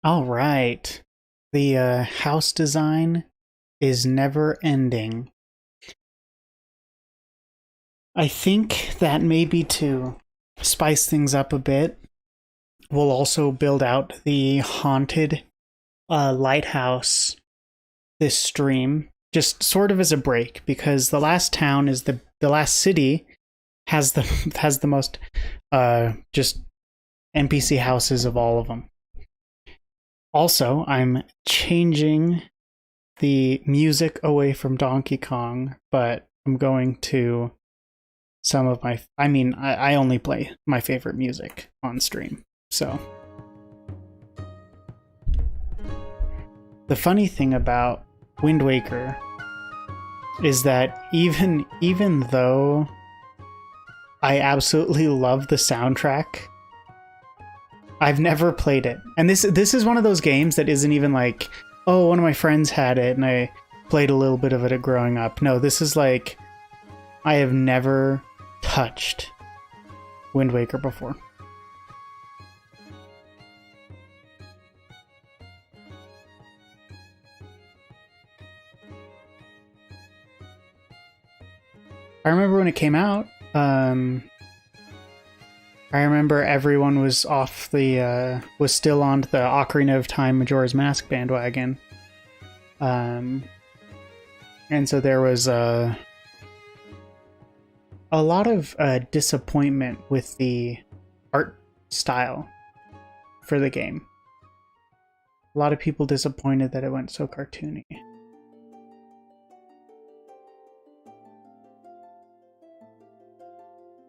All right. The house design is never ending. I think that maybe to spice things up a bit, we'll also build out the haunted lighthouse this stream, just sort of as a break, because the last town is the last city has the has the most just NPC houses of all of them. Also, I'm changing the music away from Donkey Kong, but I'm going to some of my. I only play my favorite music on stream. So, the funny thing about Wind Waker is that even though I absolutely love the soundtrack, I've never played it. And this is one of those games that isn't even like, oh, one of my friends had it and I played a little bit of it growing up. No, this is like, I have never touched Wind Waker before. I remember when it came out, I remember everyone was was still on the Ocarina of Time Majora's Mask bandwagon. And so there was a lot of disappointment with the art style for the game. A lot of people disappointed that it went so cartoony.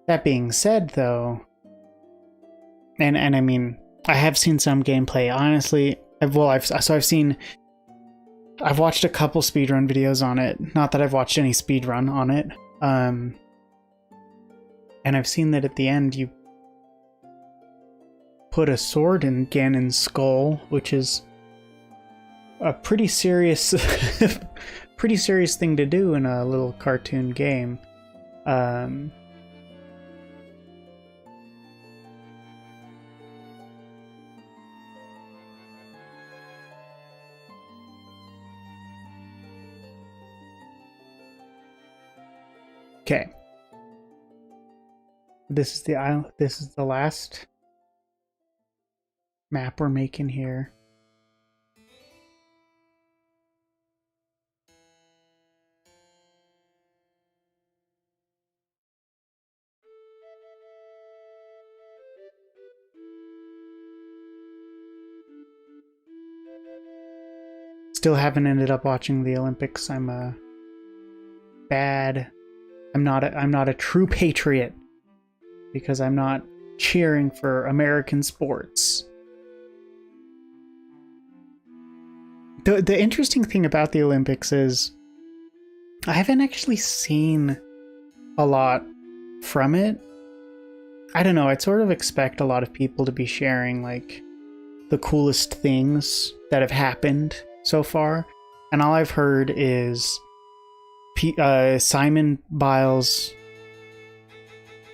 That being said, though, and I mean, I have seen some gameplay. Honestly, I've watched a couple speedrun videos on it. Not that I've watched any speedrun on it. And I've seen that at the end you put a sword in Ganon's skull, which is a pretty serious, pretty serious thing to do in a little cartoon game. Okay. This is the island. This is the last map we're making here. Still haven't ended up watching the Olympics. I'm not a true patriot because I'm not cheering for American sports. The interesting thing about the Olympics is I haven't actually seen a lot from it. I don't know, I'd sort of expect a lot of people to be sharing like the coolest things that have happened so far, and all I've heard is Simon Biles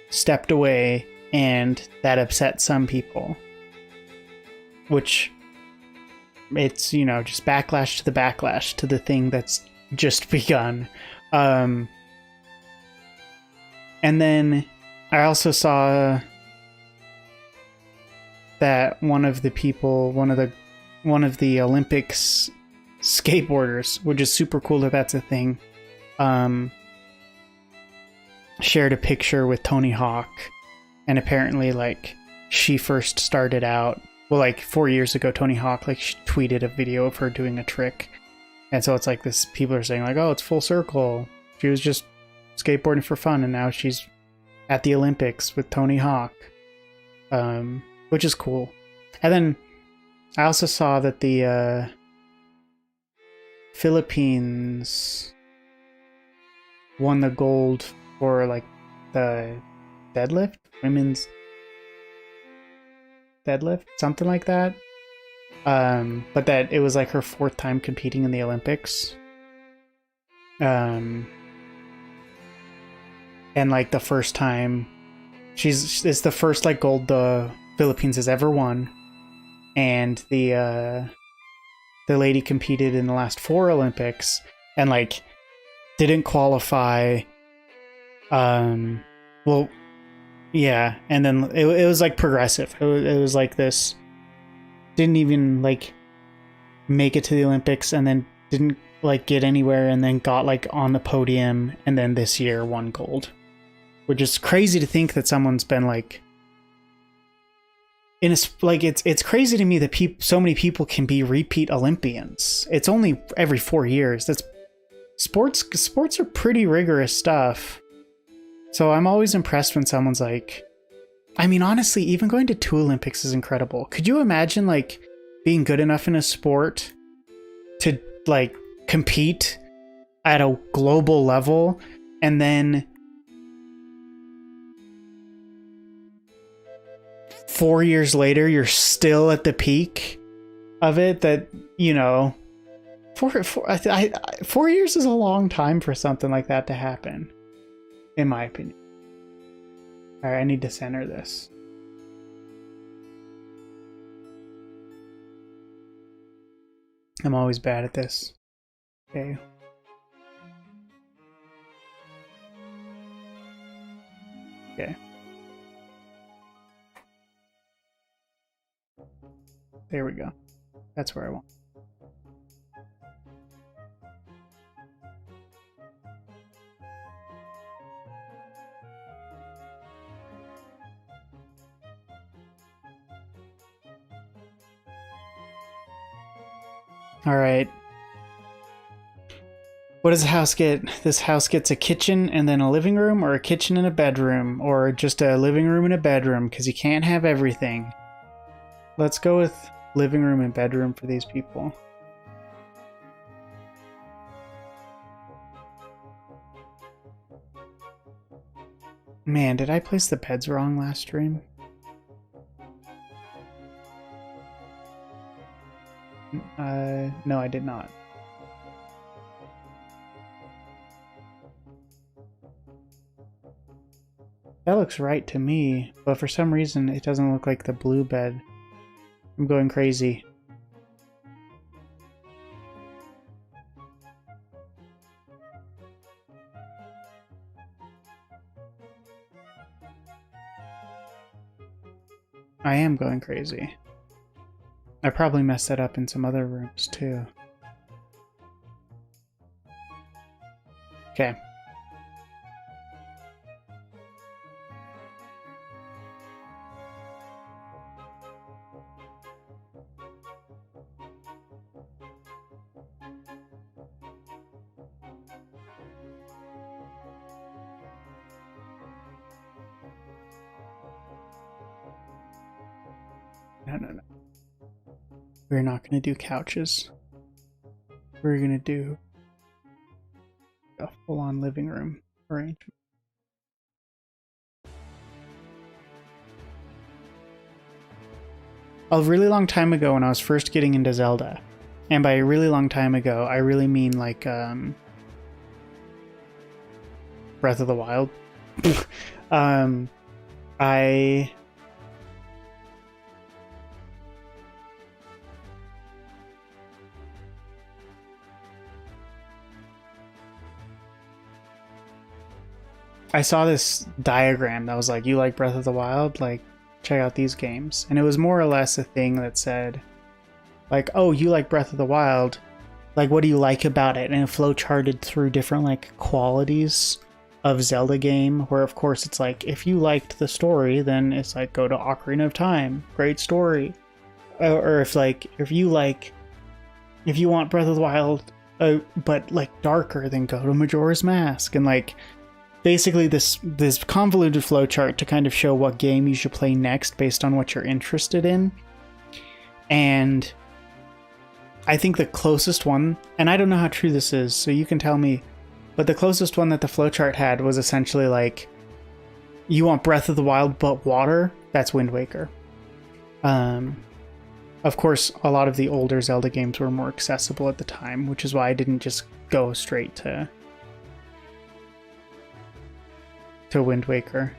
stepped away and that upset some people, which it's, you know, just backlash to the thing that's just begun. And then I also saw that one of the Olympics skateboarders, which is super cool that that's a thing, shared a picture with Tony Hawk, and apparently like she first started out, well, like 4 years ago Tony Hawk like tweeted a video of her doing a trick, and so it's like this, people are saying like, oh, it's full circle, she was just skateboarding for fun and now she's at the Olympics with Tony Hawk, which is cool. And then I also saw that the Philippines won the gold for like the deadlift, women's deadlift, something like that. But that it was like her fourth time competing in the Olympics. And like the first time it's the first like gold the Philippines has ever won. and the lady competed in the last 4 Olympics and like didn't qualify. Well, yeah, and then it was like progressive. It was like this. Didn't even like make it to the Olympics, and then didn't like get anywhere, and then got like on the podium, and then this year won gold. Which is crazy to think that someone's been like in a like it's crazy to me that so many people can be repeat Olympians. It's only every 4 years. That's sports are pretty rigorous stuff. So I'm always impressed when someone's like, I mean, honestly, even going to 2 Olympics is incredible. Could you imagine like being good enough in a sport to like compete at a global level, and then 4 years later you're still at the peak of it? That, you know, 4 years is a long time for something like that to happen, in my opinion. All right, I need to center this. I'm always bad at this. Okay. Okay. There we go. That's where I want. All right. What does the house get? This house gets a kitchen and then a living room, or a kitchen and a bedroom, or just a living room and a bedroom, because you can't have everything. Let's go with living room and bedroom for these people. Man, did I place the beds wrong last stream? No, I did not. That looks right to me, but for some reason it doesn't look like the blue bed. I'm going crazy. I am going crazy. I probably messed that up in some other rooms too. Okay. No. We're not going to do couches. We're going to do a full-on living room arrangement. A really long time ago when I was first getting into Zelda, and by a really long time ago, I really mean like Breath of the Wild. I saw this diagram that was like, you like Breath of the Wild? Like, check out these games. And it was more or less a thing that said, like, oh, you like Breath of the Wild? Like, what do you like about it? And it flowcharted through different, like, qualities of Zelda game, where, of course, it's like, if you liked the story, then it's like, go to Ocarina of Time. Great story. Or if, like, if you want Breath of the Wild, but, like, darker, then go to Majora's Mask. And, like, basically this convoluted flowchart to kind of show what game you should play next based on what you're interested in. And I think the closest one, and I don't know how true this is, so you can tell me, but the closest one that the flowchart had was essentially like, you want Breath of the Wild but water? That's Wind Waker. Of course, a lot of the older Zelda games were more accessible at the time, which is why I didn't just go straight to Wind Waker.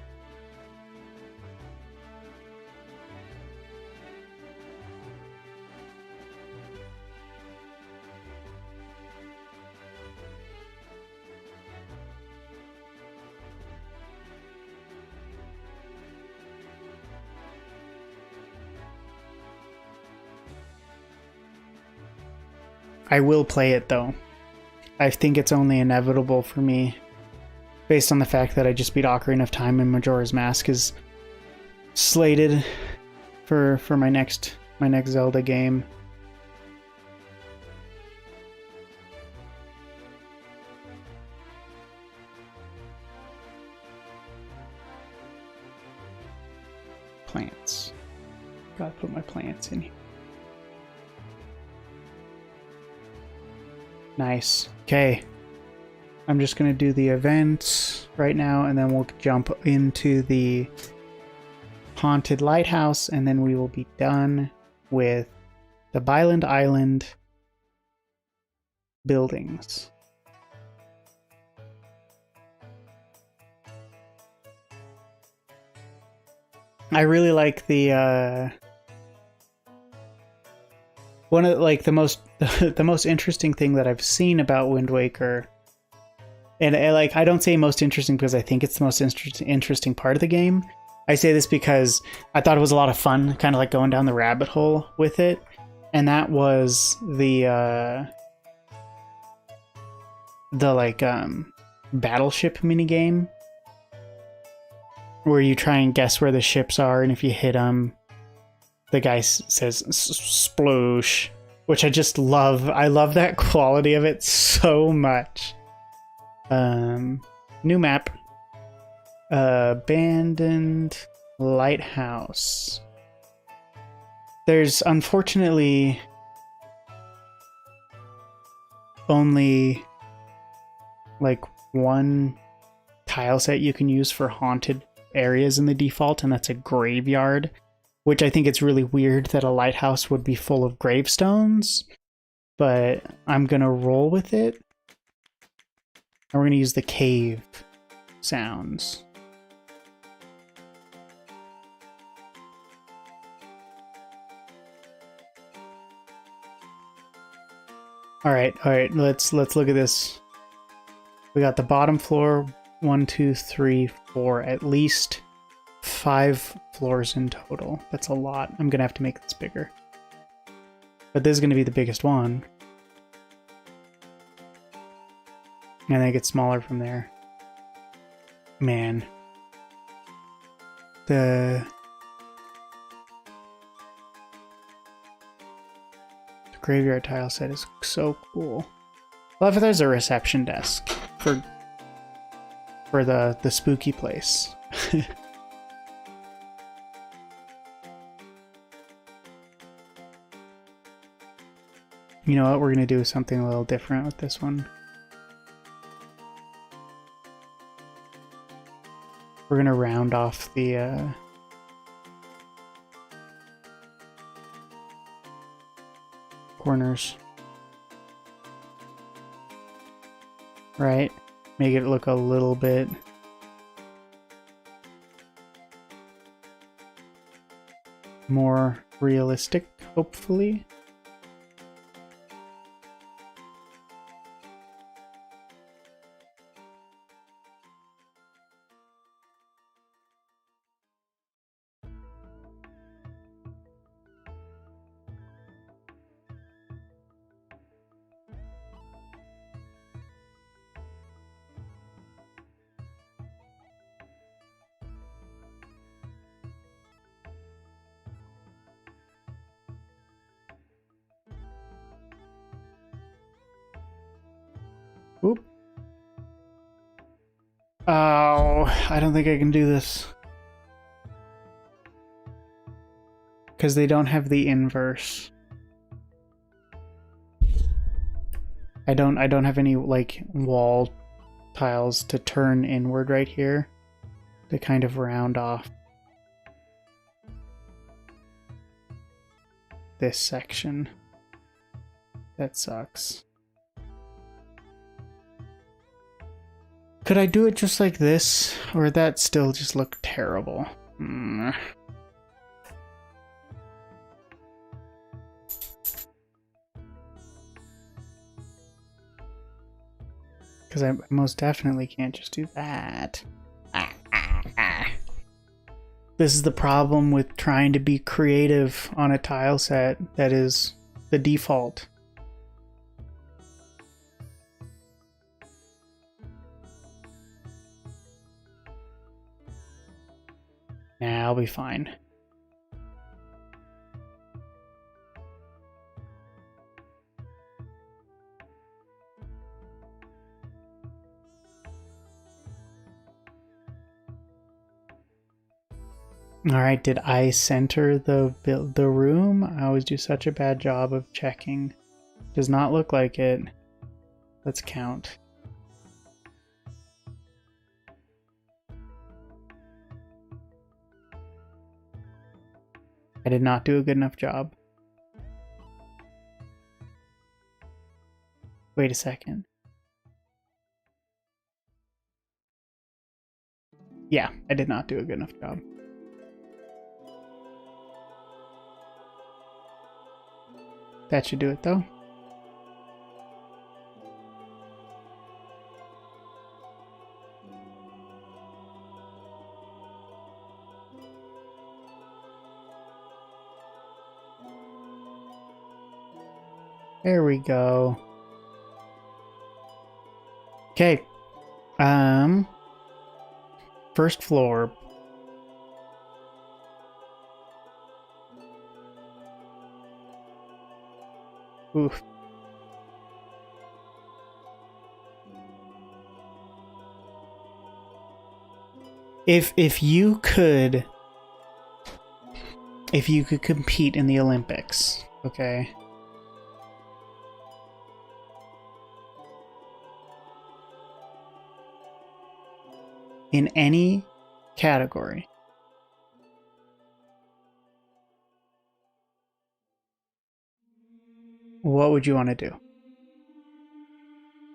I will play it though. I think it's only inevitable for me, based on the fact that I just beat Ocarina of Time and Majora's Mask is slated for my next Zelda game. Plants. Gotta put my plants in here. Nice. Okay. I'm just gonna do the event right now, and then we'll jump into the haunted lighthouse, and then we will be done with the Byland Island buildings. I really like the one of like the most interesting thing that I've seen about Wind Waker, and like I don't say most interesting because I think it's the most interesting part of the game. I say this because I thought it was a lot of fun, kind of like going down the rabbit hole with it, and that was the like battleship minigame, where you try and guess where the ships are, and if you hit them, the guy says sploosh, which I just love. I love that quality of it so much. New map. Abandoned lighthouse. There's unfortunately only like one tile set you can use for haunted areas in the default, and that's a graveyard, which I think it's really weird that a lighthouse would be full of gravestones, but I'm gonna roll with it. And we're gonna use the cave sounds. All right, let's look at this. We got the bottom floor, 1, 2, 3, 4, at least 5 floors in total. That's a lot. I'm gonna have to make this bigger. But this is gonna be the biggest one. And then it gets smaller from there. Man. The graveyard tile set is so cool. I love if there's a reception desk for the spooky place. You know what? We're gonna do something a little different with this one. We're gonna round off the corners. Right? Make it look a little bit more realistic, hopefully. Oop. Oh, I don't think I can do this. Because they don't have the inverse. I don't have any like wall tiles to turn inward right here to kind of round off this section. That sucks. Could I do it just like this, or would that still just look terrible? Because I most definitely can't just do that. This is the problem with trying to be creative on a tile set that is the default. Nah, I'll be fine. Alright, did I center the room? I always do such a bad job of checking. Does not look like it. Let's count. I did not do a good enough job. Wait a second. Yeah, I did not do a good enough job. That should do it though. There we go. Okay. First floor. Oof. If you could compete in the Olympics, okay? In any category, what would you want to do?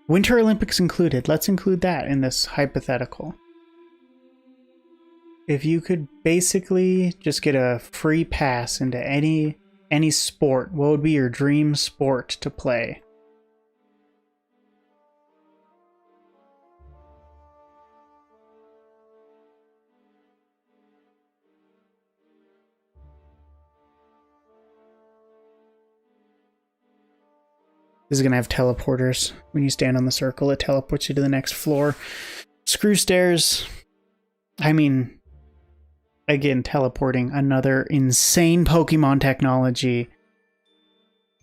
Winter Olympics included. Let's include that in this hypothetical. If you could basically just get a free pass into any sport, what would be your dream sport to play? This is going to have teleporters. When you stand on the circle, it teleports you to the next floor. Screw stairs. I mean, again, teleporting, another insane Pokemon technology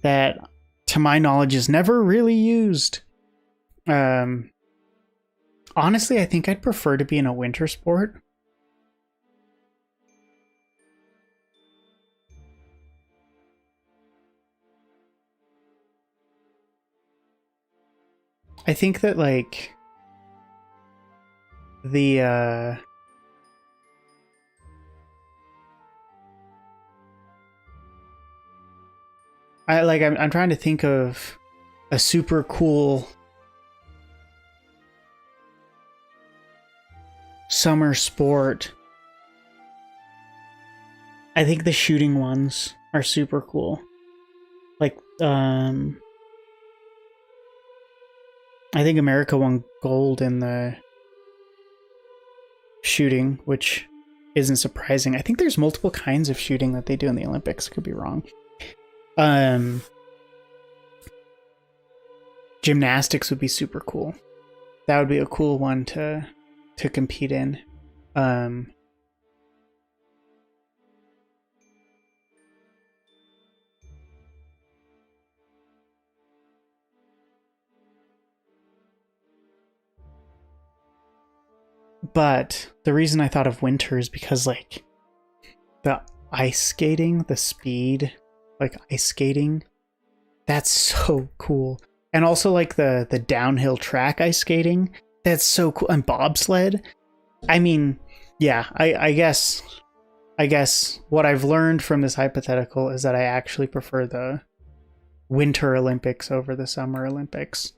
that, to my knowledge, is never really used. Honestly, I think I'd prefer to be in a winter sport. I think that, like, the, I'm trying to think of a super cool summer sport. I think the shooting ones are super cool. Like, I think America won gold in the shooting, which isn't surprising. I think there's multiple kinds of shooting that they do in the Olympics. Could be wrong. Gymnastics would be super cool. That would be a cool one to compete in. But the reason I thought of winter is because, like, the ice skating, the speed, like ice skating, that's so cool. And also, like, the downhill track ice skating, that's so cool. And bobsled. I mean, yeah, I guess what I've learned from this hypothetical is that I actually prefer the Winter Olympics over the Summer Olympics.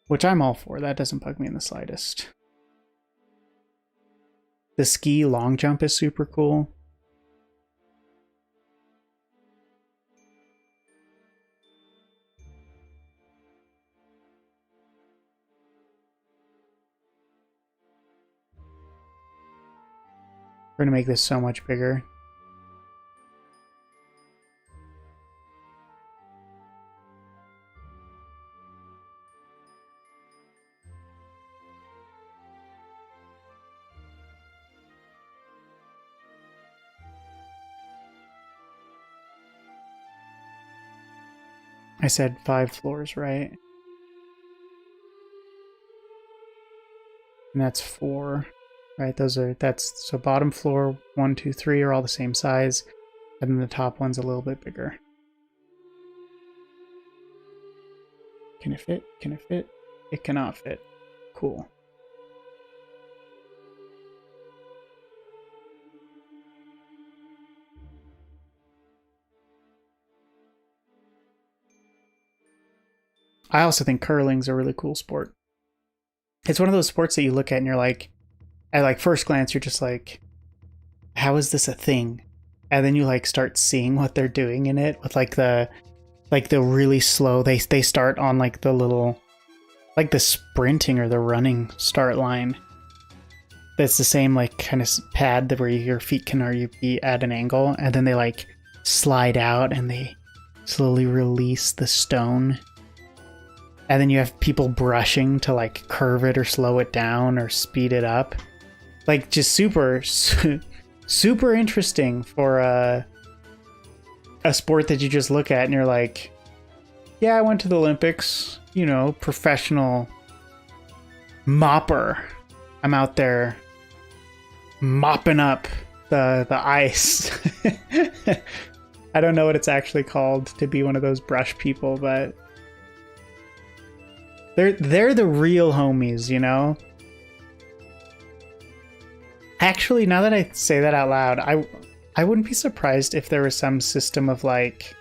Which I'm all for. That doesn't bug me in the slightest. The ski long jump is super cool. We're going to make this so much bigger. I said 5 floors, right? And that's 4, right? So bottom floor 1, 2, 3 are all the same size, and then the top one's a little bit bigger. Can it fit? Can it fit? It cannot fit. Cool. I also think curling's a really cool sport. It's one of those sports that you look at and you're like, at like first glance, you're just like, how is this a thing? And then you like start seeing what they're doing in it with like the really slow. They start on like the little, like the sprinting or the running start line. That's the same like kind of pad that where your feet can be at an angle, and then they like slide out and they slowly release the stone. And then you have people brushing to like curve it or slow it down or speed it up. Like just super interesting for a sport that you just look at and you're like, yeah, I went to the Olympics, you know, professional mopper. I'm out there mopping up the ice. I don't know what it's actually called to be one of those brush people, but they're the real homies, you know? Actually, now that I say that out loud, I wouldn't be surprised if there was some system of like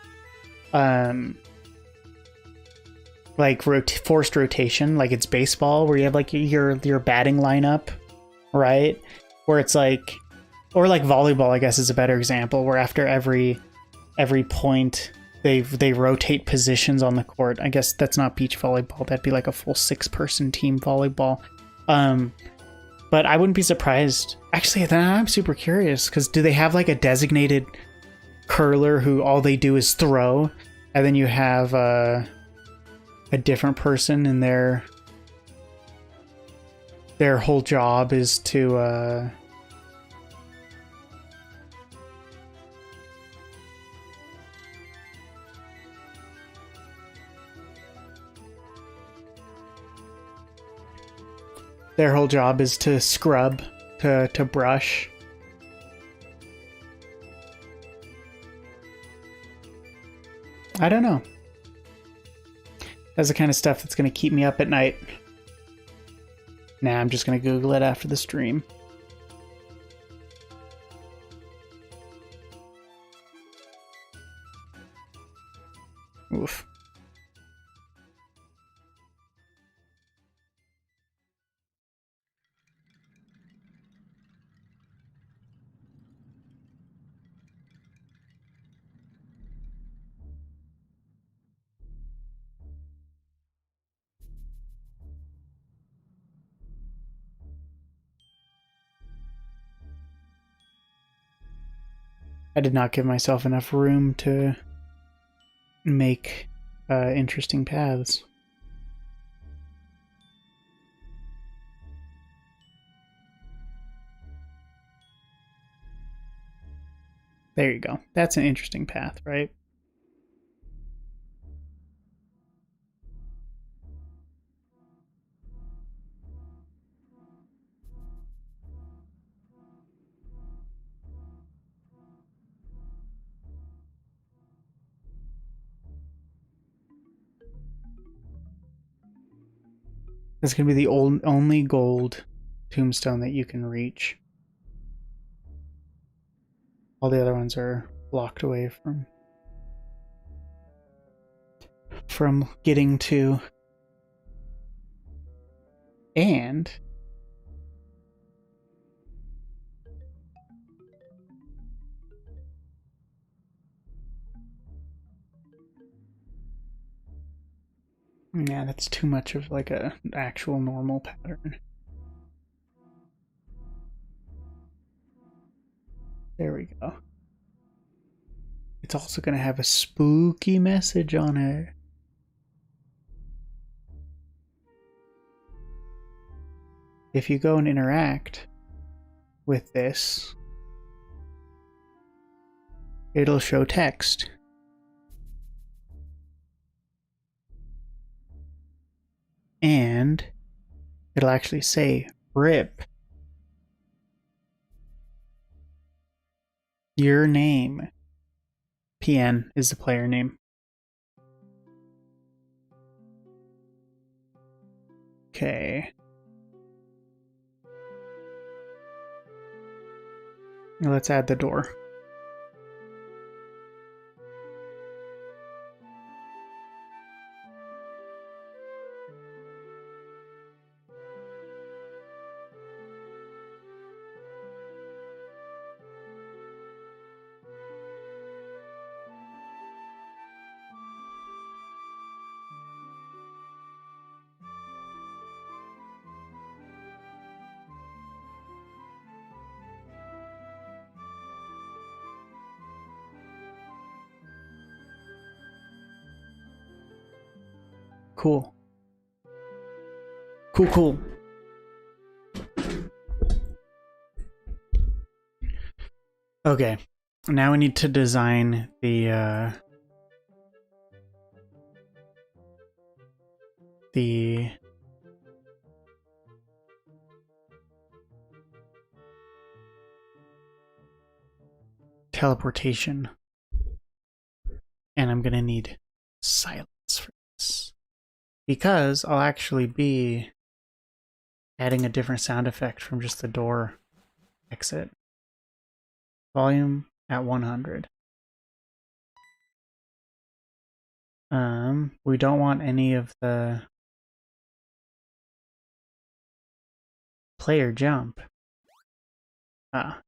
forced rotation, like it's baseball, where you have like your batting lineup, right? Where it's like, or like volleyball, I guess is a better example, where after every point they rotate positions on the court. I guess that's not beach volleyball. That'd be like a full 6-person team volleyball. But I wouldn't be surprised. Actually, then I'm super curious, because do they have like a designated curler who all they do is throw, and then you have a different person and their whole job is to their whole job is to scrub, to brush. I don't know. That's the kind of stuff that's going to keep me up at night. Nah, I'm just going to Google it after the stream. Oof. I did not give myself enough room to make interesting paths. There you go. That's an interesting path, right? That's going to be the only gold tombstone that you can reach. All the other ones are blocked away from getting to. And yeah, that's too much of like an actual normal pattern. There we go. It's also going to have a spooky message on it. If you go and interact with this, it'll show text. and it'll actually say RIP your name. PN is the player name. Okay. Now let's add the door. Cool. Cool. Okay. Now we need to design the teleportation. And I'm gonna need silence for this. Because I'll actually be adding a different sound effect from just the door exit. Volume at 100. We don't want any of the player jump.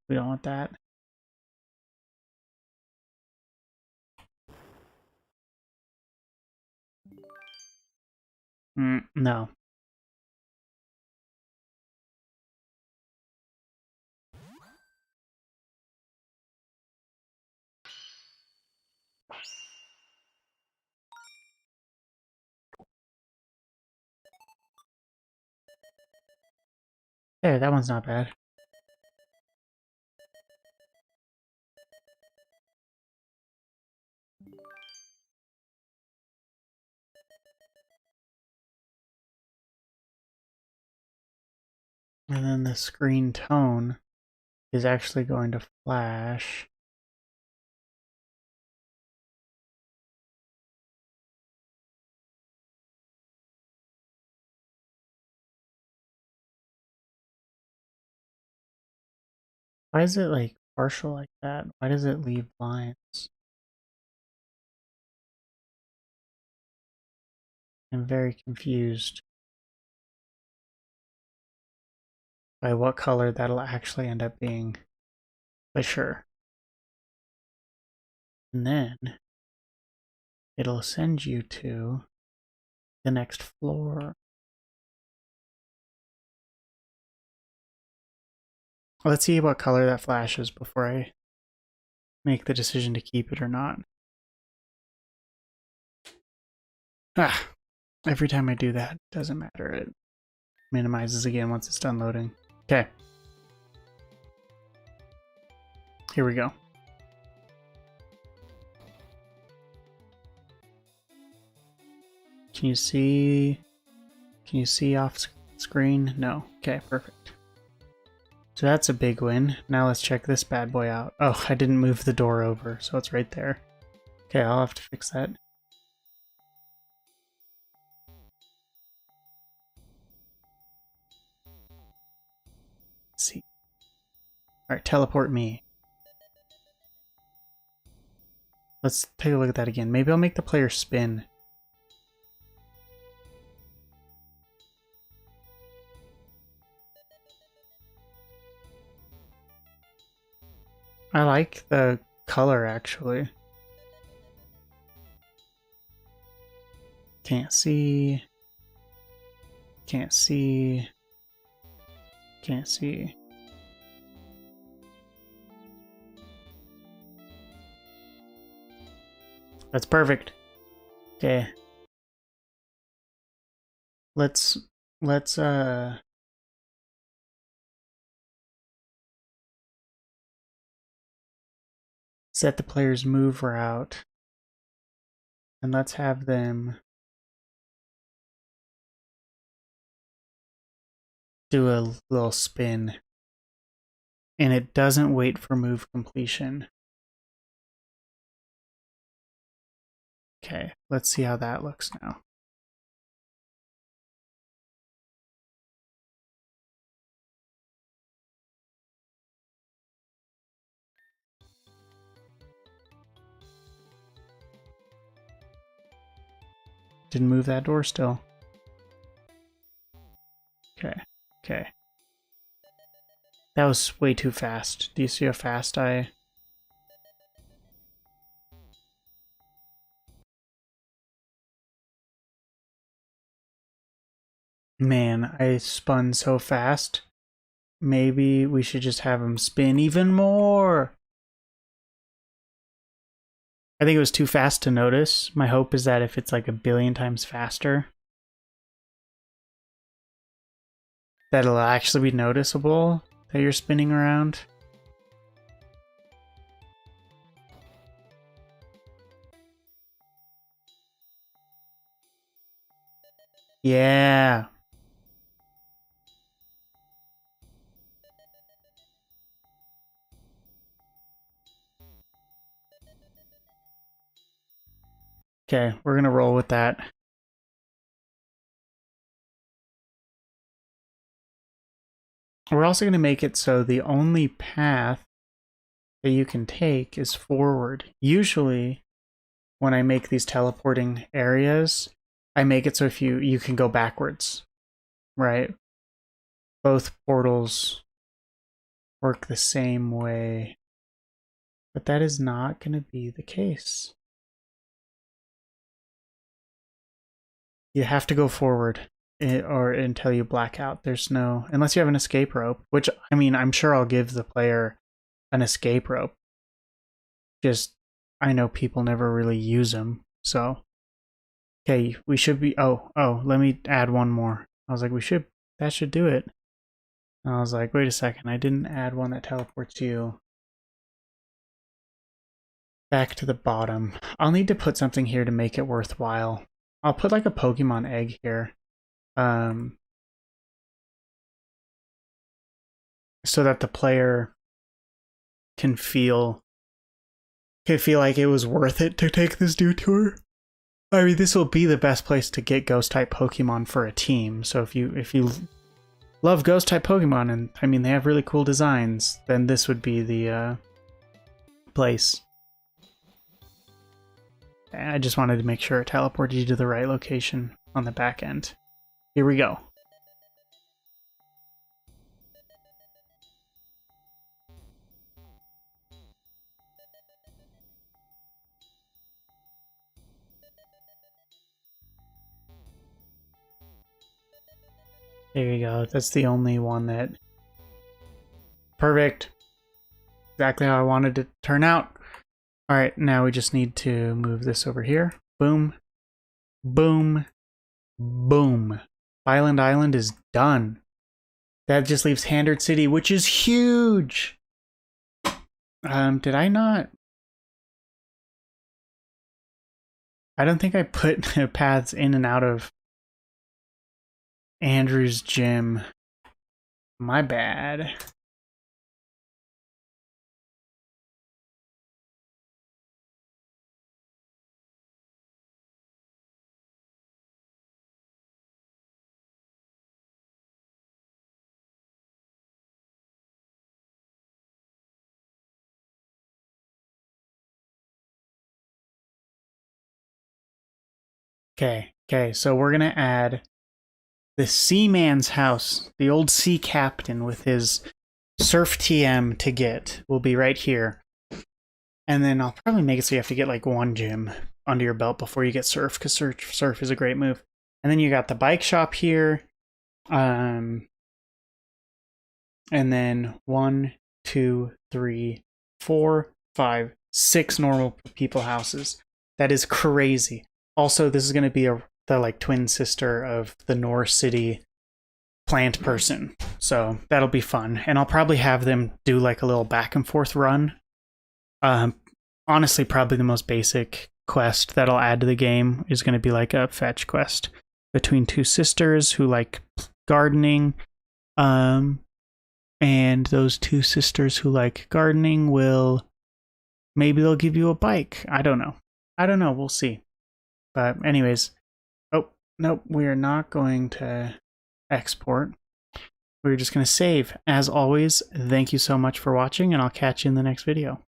We don't want that. No. There, that one's not bad. And then the screen tone is actually going to flash. Why is it like partial like that? Why does it leave lines? I'm very confused by what color that'll actually end up being. But sure. And then it'll send you to the next floor. Let's see what color that flashes before I make the decision to keep it or not. Every time I do that, it doesn't matter. It minimizes again once it's done loading. Okay. Here we go. Can you see off screen? No. Okay, perfect. So that's a big win. Now let's check this bad boy out. Oh, I didn't move the door over, so it's right there. Okay, I'll have to fix that. Let's see. Alright, teleport me. Let's take a look at that again. Maybe I'll make the player spin. I like the color, actually. Can't see. Can't see. Can't see. That's perfect. Okay. Let's set the player's move route. And let's have them do a little spin. And it doesn't wait for move completion. Okay, let's see how that looks now. Didn't move that door still. Okay, okay. That was way too fast. Do you see how fast I... Man, I spun so fast. Maybe we should just have him spin even more. I think it was too fast to notice. My hope is that if it's like a billion times faster, that it'll actually be noticeable that you're spinning around. Yeah. Okay, we're gonna roll with that. We're also gonna make it so the only path that you can take is forward. Usually, when I make these teleporting areas, I make it so if you can go backwards, right? Both portals work the same way, but that is not going to be the case. You have to go forward or until you black out. There's no, unless you have an escape rope, which, I mean, I'm sure I'll give the player an escape rope. Just, I know people never really use them, so. Okay, we should be, oh, let me add one more. I was like, that should do it. And I was like, wait a second, I didn't add one that teleports you back to the bottom. I'll need to put something here to make it worthwhile. I'll put like a Pokemon egg here. So that the player can feel like it was worth it to take this detour. I mean, this will be the best place to get Ghost-type Pokemon for a team. So if you love Ghost-type Pokemon, and I mean they have really cool designs, then this would be the place. I just wanted to make sure it teleported you to the right location on the back end. Here we go. There you go. That's the only one that... Perfect. Exactly how I wanted it to turn out. Alright, now we just need to move this over here. Boom. Boom. Boom. Island is done. That just leaves Handard City, which is huge! Did I not? I don't think I put paths in and out of Andrew's gym. My bad. Okay, so we're gonna add the Seaman's house, the old sea captain with his surf TM to get will be right here. And then I'll probably make it so you have to get like one gym under your belt before you get surf, because surf is a great move. And then you got the bike shop here. And then 1, 2, 3, 4, 5, 6 normal people houses. That is crazy. Also, this is going to be the like twin sister of the North City plant person, so that'll be fun. And I'll probably have them do like a little back and forth run. Honestly, probably the most basic quest that I'll add to the game is going to be like a fetch quest between two sisters who like gardening. And those two sisters who like gardening will, maybe they'll give you a bike. I don't know. We'll see. But anyways, oh, nope, we are not going to export. We're just going to save. As always, thank you so much for watching, and I'll catch you in the next video.